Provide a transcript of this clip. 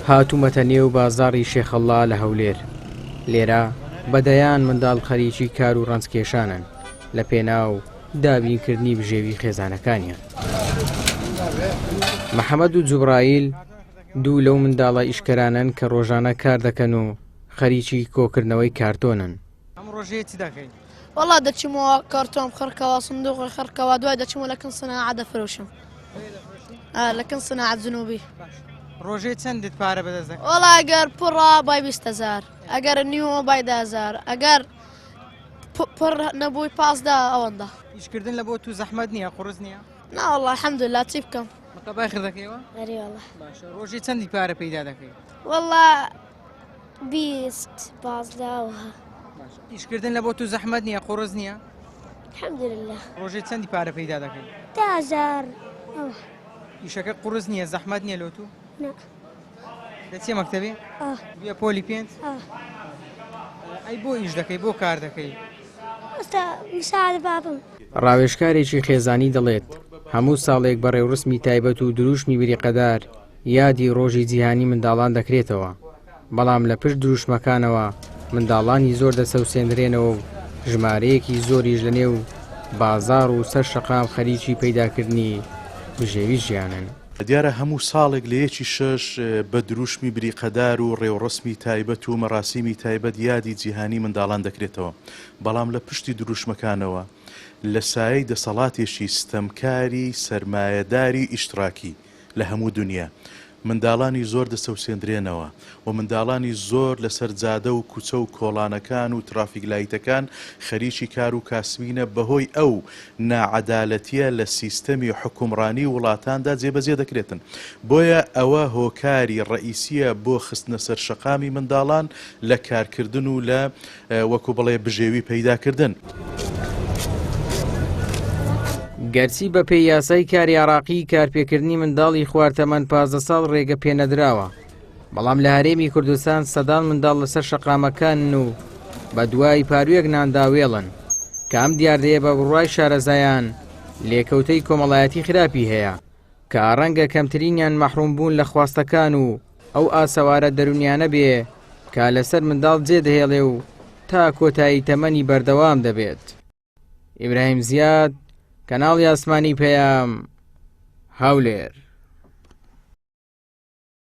هاتوومەتە نێو بازاڕی شێخەڵڵا لە هەولێر. لێرە بەدەیان منداڵ خەریکی کار و ڕەنجکێشانن لە پێناو دابینکردنی بژێوی خێزانەکانیان. محەممەد و جوبرائیل دوو لەو منداڵە ئیشکەرانن کە ڕۆژانە کار دەکەن و خەریکی کۆکردنەوەی کارتۆنن. ئەم ڕۆژەیە چی دەکەین؟ وەڵا دەچمەوە کارتۆم خڕکەوە سندوقی خڕکەوە دوای دەچمەوە لە کن سەناعە دەفرۆشم لە کن سەناعەت جنوبی. ڕۆژەی چەندت پارە بەدەست دەکەیت؟ وەڵا ئەگەر پڕە بای 20,000 ئەگەر نیوە بای 10,000 ئەگەر پڕ نەبووی 15 ئەوەندا. ئیشکردن لە بۆ تو زەحمەت نییە قوڕز نییە؟ ناوەڵا الحەمدوللا چی بکەم؟ مەتەبای خڕ دەکەیەوە؟ ئەریوەڵا. باشە ڕۆژی چەندی پارە پەیدا دەکەیت؟ وەڵا 20 15 ئیشکردن لە بۆ تو زەحمەت نییە قوڕز نییە؟ الحەمدوللا. ڕۆژی چەندی پارە پەیدا دەکەیت؟ 10,000. ئیشەکە قوڕز نییە زەحمەت نییە لۆ تو؟ نا. دەچێ مەکتەبێ؟ بیا پۆلی پێنج؟ ئەی بۆ ئیش دەکەی بۆ کار دەکەی؟ ئەستا مساعدە بابم. ڕاوێژکارێکی خێزانی دەڵێت هەموو ساڵێک بە ڕێوڕسمی تایبەت و دروشمی بریقەدار یادی ڕۆژی جیهانی منداڵان دەکرێتەوە، بەڵام لە پشت دروشمەکانەوە منداڵانی زۆر دەسەوسێنرێنەوە و ژمارەیەکی زۆریش لە نێو بازاڕ و سەر شەقام خەریکی پەیداکردنی بژێوی ژیانن. دیارە هەموو ساڵێک لە یەکی شەش بە دروشمی بریقەدار و ڕێوڕسمی تایبەت و مەراسیمی تایبەت یادی جیهانی منداڵان دەکرێتەوە، بەڵام لە پشتی دروشمەکانەوە لە سایەی دەسەڵاتێکی ستەمکاری سەرمایەداری ئیشتراکی لە هەموو دنیا منداڵانی زۆر دەسەوسێندرێنەوە و منداڵانی زۆر لەسەر جادە و کوچە و کۆڵانەکان و ترافیک لایتەکان خەریکی کار و کاسبینە بەهۆی ئەو ناعەدالەتیە لە سیستەمی حکومڕانی وڵاتاندا جێبەجێ دەکرێتن. بۆیە ئەوە هۆکاری ڕئیسیە بۆ خستنە سەر شەقامی منداڵان لە کارکردن و لە وەکو بڵێ بژێوی پەیداکردن. گەرچی بە پێی یاسای کاری عراقی کارپێکردنی منداڵی خواردەمەند 15 ساڵ ڕێگە پێنەدراوە، بەڵام لە هەرێمی کوردستان سەدان منداڵ لەسەر شەقامەکان و بە دوای پارویەک نانداوێڵن کە ئەم دیاردەیە بە بڕوای شارەزایان لێکەوتەی کۆمەڵایەتی خراپی هەیە کە ڕەنگە کەمترینیان مەحروم بوون لە خواستەکان و ئەو ئاسەوارە دەرونیانە بێ کە لەسەر منداڵ جێدەهێڵێ و تا کۆتایی تەمەنی بەردەوام دەبێت. ئیبراهیم زیاد، کەناڵی ئاسمانی پەیام، هەولێر.